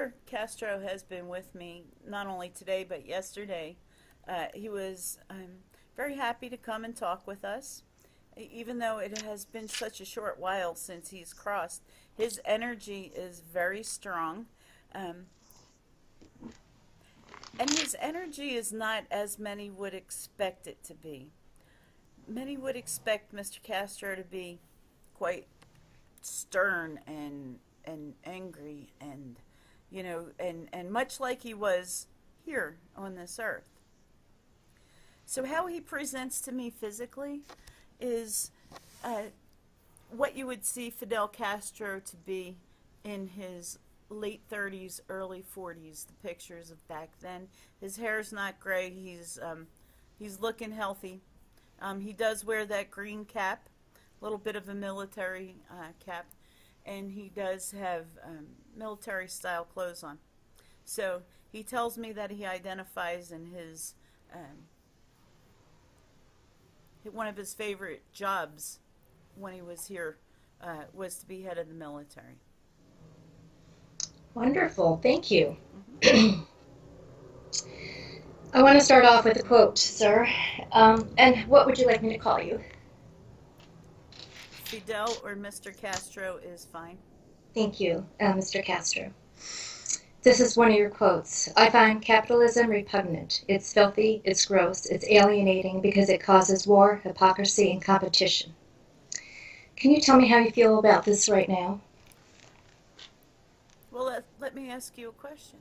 Mr. Castro has been with me not only today but yesterday. He was very happy to come and talk with us. Even though it has been such a short while since he's crossed, his energy is very strong. Um, and his energy is not as many would expect it to be. Many would expect Mr. Castro to be quite stern and angry and and much like he was here on this earth. So how he presents to me physically is uh, what you would see Fidel Castro to be in his late 30s, early 40s. The pictures of back then. His hair's not gray. He's looking healthy. He does wear that green cap, a little bit of a military cap, and he does have military style clothes on. So he tells me that he identifies in his one of his favorite jobs when he was here was to be head of the military. Wonderful, thank you. Hmm. I want to start off with a quote, sir. And what would you like me to call you? Fidel or Mr. Castro is fine. Thank you, Mr. Castro. This is one of your quotes. I find capitalism repugnant. It's filthy, it's gross, it's alienating because it causes war, hypocrisy, and competition. Can you tell me how you feel about this right now? Well, let me ask you a question.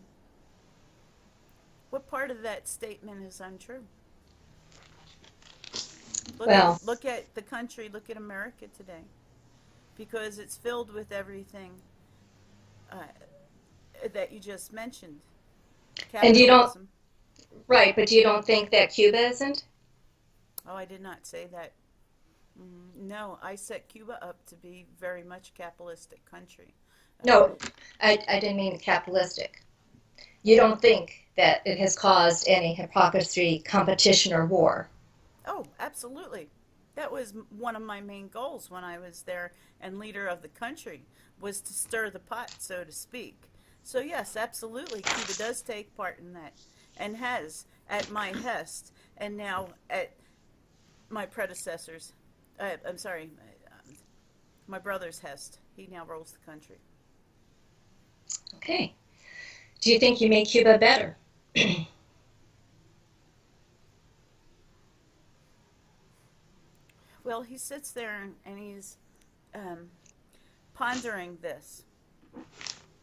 What part of that statement is untrue? Well, Look at the country. Look at America today, because it's filled with everything uh, that you just mentioned. and you don't, Capitalism. right, but you don't think that Cuba isn't? Oh, I did not say that. No, I set Cuba up to be very much capitalistic country. No, I didn't mean capitalistic. You don't think that it has caused any hypocrisy, competition, or war? Oh, absolutely. That was one of my main goals when I was there and leader of the country, was to stir the pot, so to speak. So yes, absolutely, Cuba does take part in that, and has at my hest, and now at my predecessors. I'm sorry, my brother's hest. He now rules the country. Okay. Do you think you made Cuba better? Well, he sits there and he's um, pondering this,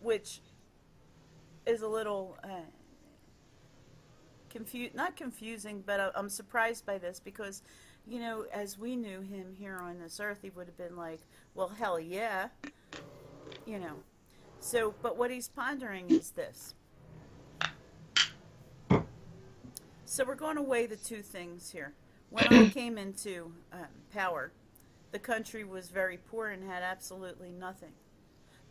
which is a little not confusing, but I'm surprised by this because, as we knew him here on this earth, he would have been like, well, hell yeah, you know. So, but what he's pondering is this. So we're going to weigh the two things here. When I came into power, the country was very poor and had absolutely nothing.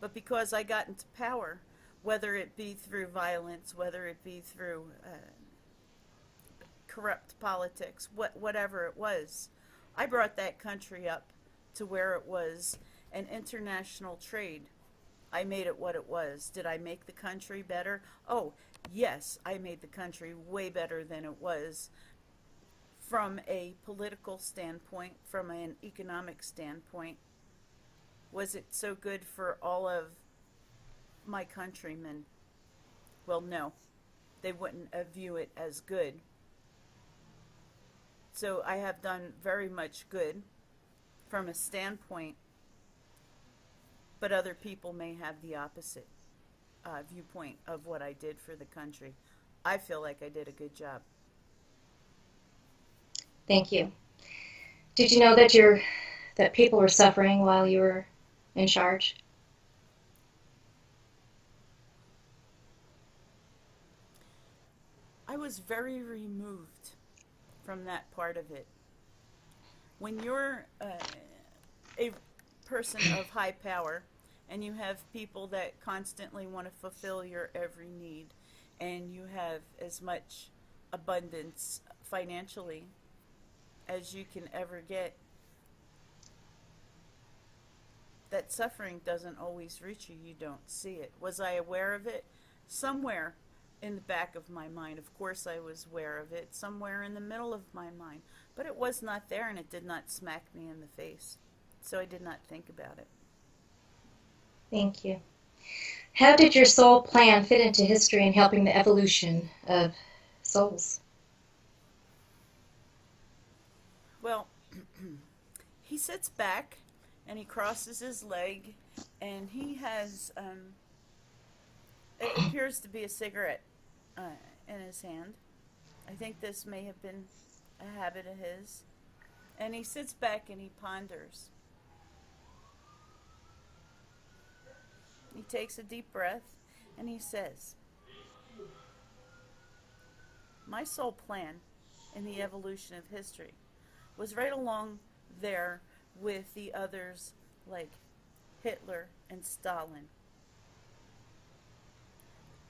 But because I got into power, whether it be through violence, whether it be through corrupt politics, whatever it was, I brought that country up to where it was an international trade. I made it what it was. Did I make the country better? Oh, yes, I made the country way better than it was from a political standpoint, from an economic standpoint. Was it so good for all of my countrymen? Well, no. They wouldn't view it as good. So I have done very much good from a standpoint, but other people may have the opposite viewpoint of what I did for the country. I feel like I did a good job. Thank you. Did you know that people were suffering while you were in charge? I was very removed from that part of it. When you're a person of high power and you have people that constantly want to fulfill your every need and you have as much abundance financially as you can ever get, that suffering doesn't always reach you. You don't see it. Was I aware of it? somewhere in the back of my mind. Of course, I was aware of it, somewhere in the middle of my mind. But it was not there, and it did not smack me in the face. So I did not think about it. Thank you. How did your soul plan fit into history in helping the evolution of souls? Well, he sits back and he crosses his leg, and he has, it appears to be a cigarette in his hand. I think this may have been a habit of his. And he sits back and he ponders. He takes a deep breath and he says, my sole plan in the evolution of history was right along there with the others like Hitler and Stalin.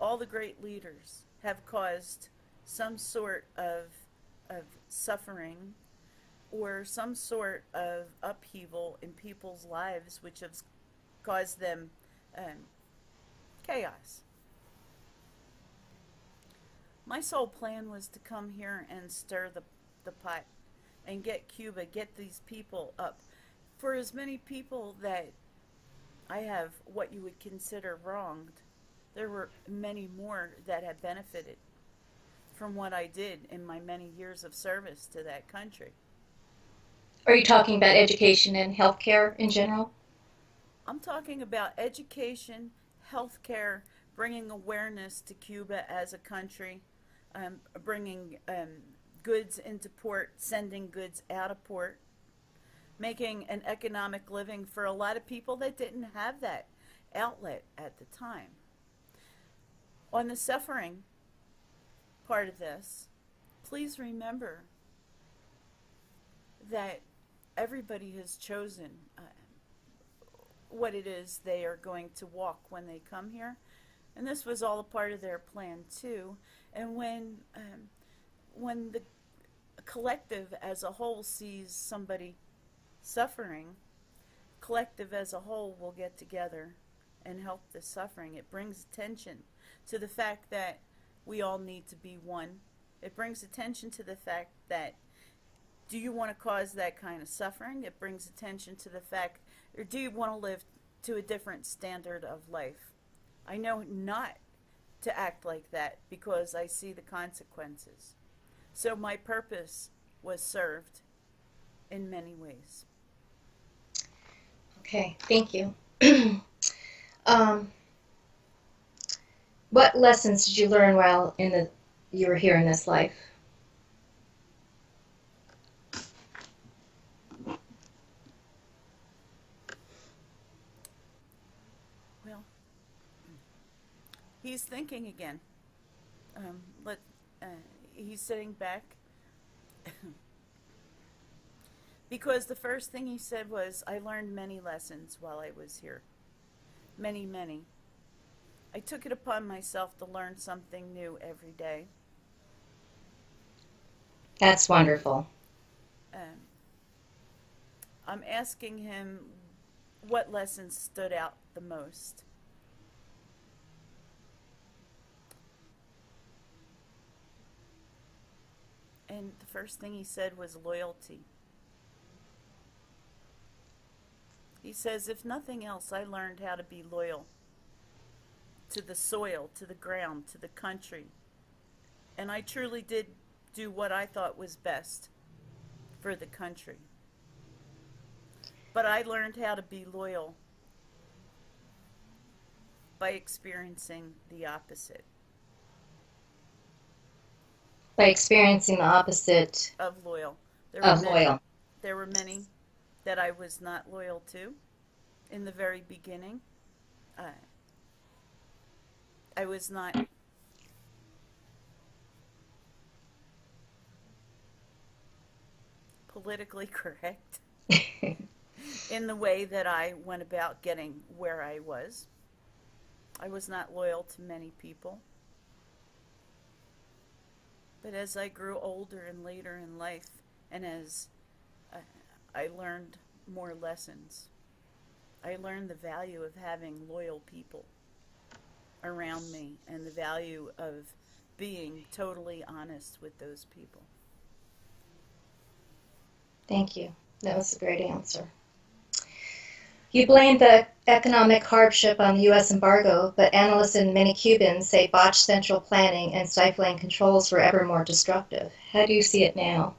All the great leaders have caused some sort of suffering or some sort of upheaval in people's lives, which has caused them chaos. My sole plan was to come here and stir the pot and get Cuba, get these people up. For as many people that I have what you would consider wronged, there were many more that have benefited from what I did in my many years of service to that country. Are you talking about education and healthcare in general? I'm talking about education, healthcare, bringing awareness to Cuba as a country, bringing goods into port, sending goods out of port, making an economic living for a lot of people that didn't have that outlet at the time. On the suffering part of this, please remember that everybody has chosen what it is they are going to walk when they come here. And this was all a part of their plan too. And when the collective as a whole sees somebody suffering, collective as a whole will get together and help the suffering. It brings attention to the fact that we all need to be one. It brings attention to the fact that, do you want to cause that kind of suffering? It brings attention to the fact, or do you want to live to a different standard of life? I know not to act like that because I see the consequences. So my purpose was served in many ways. Okay, thank you. What lessons did you learn while you were here in this life? Well, he's thinking again. Let he's sitting back because the first thing he said was, I learned many lessons while I was here. Many, many. I took it upon myself to learn something new every day. That's wonderful. I'm asking him what lessons stood out the most. And the first thing he said was loyalty. He says, if nothing else, I learned how to be loyal to the soil, to the ground, to the country. And I truly did do what I thought was best for the country. But I learned how to be loyal by experiencing the opposite. By experiencing the opposite of loyal. There were many that I was not loyal to in the very beginning. I was not politically correct in the way that I went about getting where I was. I was not loyal to many people. But as I grew older and later in life, and as I learned more lessons, I learned the value of having loyal people. around me and the value of being totally honest with those people. Thank you. That was a great answer. You blame the economic hardship on the U.S. embargo, but analysts and many Cubans say botched central planning and stifling controls were ever more destructive. How do you see it now?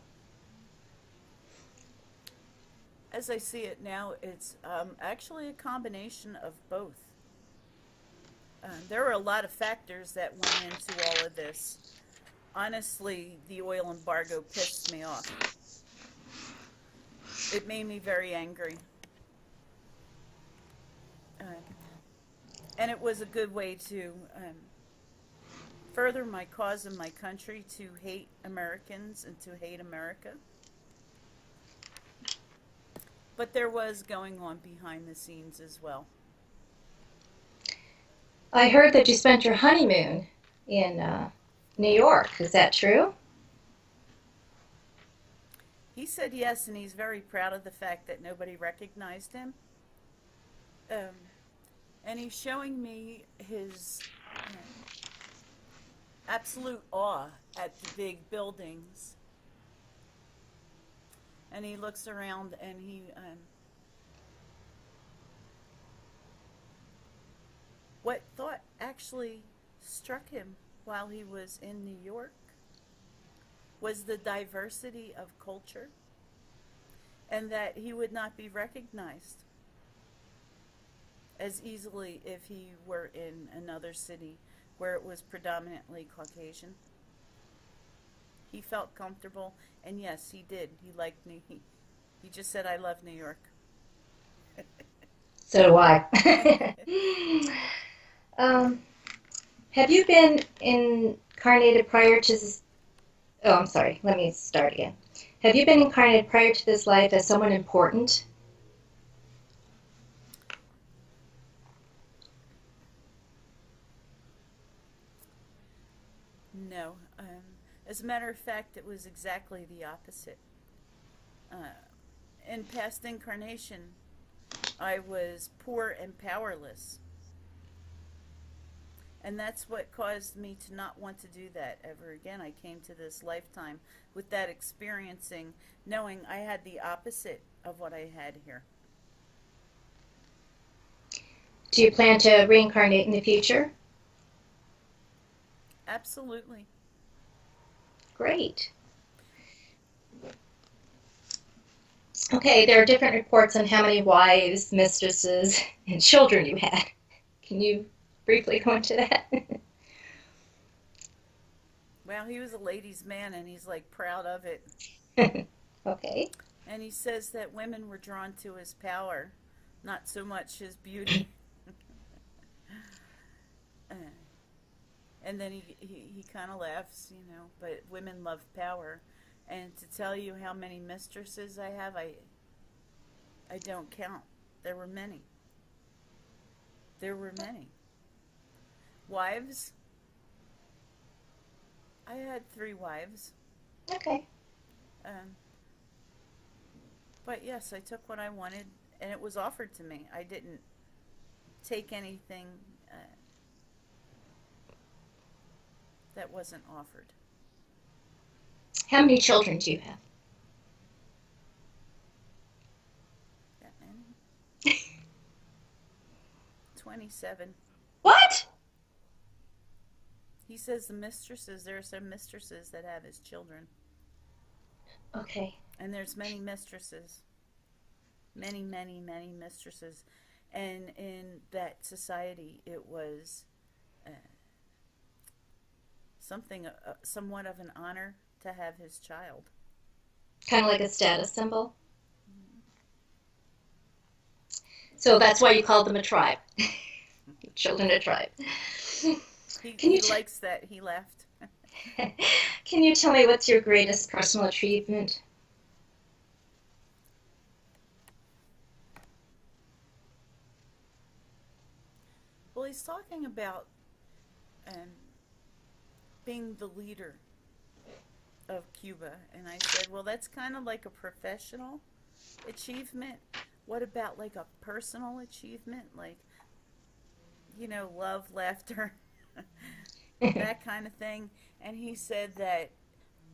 As I see it now, it's actually a combination of both. There were a lot of factors that went into all of this. Honestly, the oil embargo pissed me off. It made me very angry. Uh, and it was a good way to further my cause in my country to hate Americans and to hate America. But there was going on behind the scenes as well. I heard that you spent your honeymoon in New York. Is that true? He said yes, and he's very proud of the fact that nobody recognized him. And he's showing me his absolute awe at the big buildings. And he looks around and he what thought actually struck him while he was in New York was the diversity of culture and that he would not be recognized as easily if he were in another city where it was predominantly Caucasian. He felt comfortable, and yes, he did. He liked New. He just said, "I love New York." So do I. Have you been incarnated prior to this? Oh, I'm sorry. Let me start again. Have you been incarnated prior to this life as someone important? No. As a matter of fact, it was exactly the opposite. In past incarnation, I was poor and powerless. And that's what caused me to not want to do that ever again. I came to this lifetime with that experiencing, knowing I had the opposite of what I had here. Do you plan to reincarnate in the future? Absolutely. Great. Okay, there are different reports on how many wives, mistresses, and children you had. Can you briefly go into that? Well, he was a ladies' man and he's like proud of it. Okay. And he says that women were drawn to his power, not so much his beauty. And then he kind of laughs, but women love power. And to tell you how many mistresses I have, I don't count. There were many. There were many. Wives? I had 3 wives. Okay. But yes, I took what I wanted, and it was offered to me. I didn't take anything that wasn't offered. How many children do you have? That many? 27. What? He says there are some mistresses that have his children. Okay. And there's many mistresses. Many, many, many mistresses. And in that society, it was somewhat of an honor to have his child. Kind of like a status symbol? So that's why you called them a tribe. Children of tribe. He likes that. He laughed. Can you tell me what's your greatest personal achievement? Well, he's talking about being the leader of Cuba. And I said, well, that's kind of like a professional achievement. What about like a personal achievement? Like love, laughter, that kind of thing. And he said that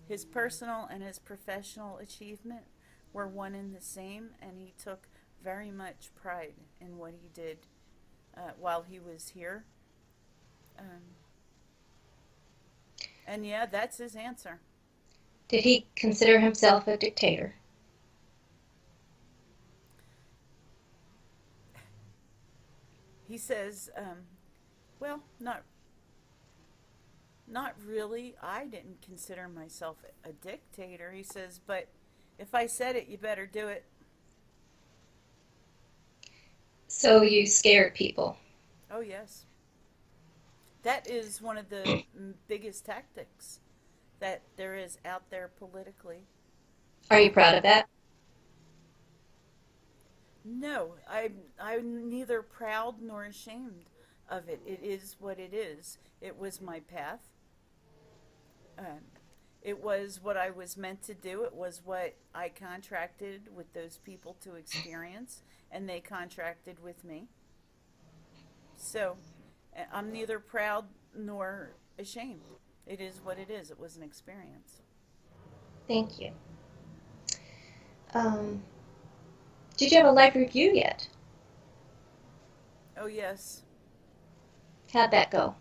his personal and his professional achievement were one and the same, and he took very much pride in what he did while he was here. Um, and yeah, that's his answer. Did he consider himself a dictator? He says, well, not really. I didn't consider myself a dictator. He says, but if I said it, you better do it. So you scared people. Oh, yes. That is one of the biggest tactics that there is out there politically. Are you proud of that? No, I'm neither proud nor ashamed of it. It is what it is. It was my path. Um, it was what I was meant to do. It was what I contracted with those people to experience, and they contracted with me. So I'm neither proud nor ashamed. It is what it is. It was an experience. Thank you. Um, did you have a live review yet? Oh, yes. How'd that go?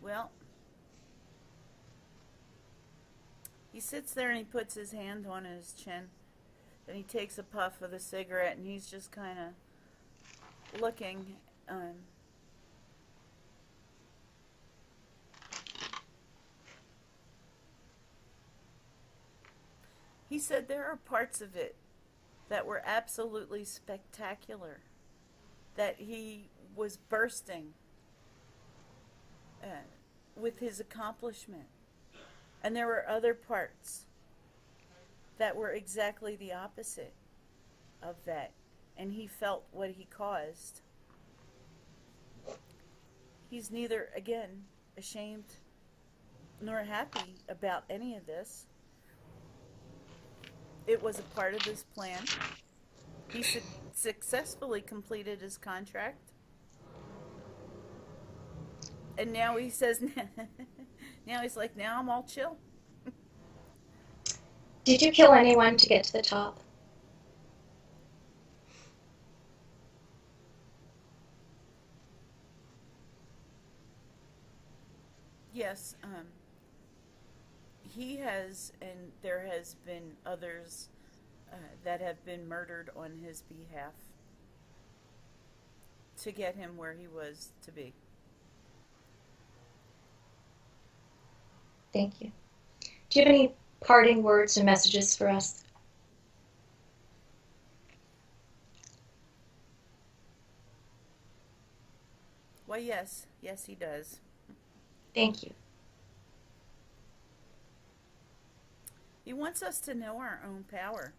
Well, he sits there and he puts his hand on his chin. Then he takes a puff of the cigarette and he's just kind of looking. He said there are parts of it that were absolutely spectacular, that he was bursting uh, with his accomplishment. And there were other parts that were exactly the opposite of that. And he felt what he caused. He's neither, again, ashamed nor happy about any of this. It was a part of his plan. He successfully completed his contract. And now he says, now he's like, now I'm all chill. Did you kill anyone to get to the top? Yes, he has, and there has been others that have been murdered on his behalf to get him where he was to be. Thank you. Do you have any parting words or messages for us? Why, yes, yes, he does. Thank you. He wants us to know our own power.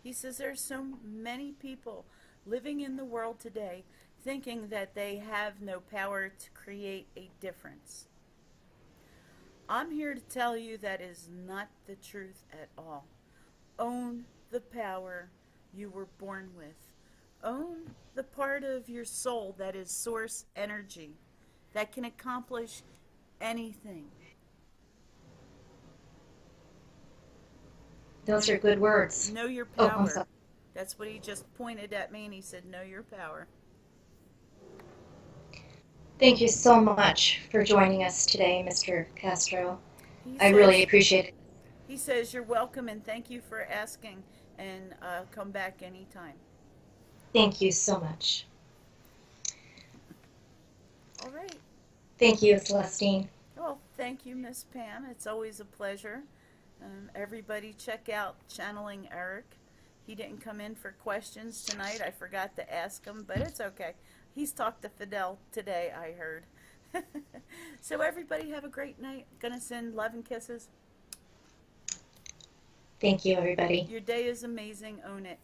He says there's so many people living in the world today thinking that they have no power to create a difference. I'm here to tell you that is not the truth at all. Own the power you were born with. Own the part of your soul that is source energy, that can accomplish anything. Those are good words. Know your Oh, I'm power. sorry. That's what he just pointed at me and he said, know your power. Thank you so much for joining us today, Mr. Castro. He I really says, appreciate it. he says, you're welcome and thank you for asking, and come back anytime. Thank you so much. All right. Thank you, Celestine. Well, thank you, Miss Pam. It's always a pleasure. Everybody check out Channeling Eric. He didn't come in for questions tonight. I forgot to ask him, but it's okay. He's talked to Fidel today, I heard. So everybody have a great night. Gonna send love and kisses. Thank you, everybody. Your day is amazing. Own it.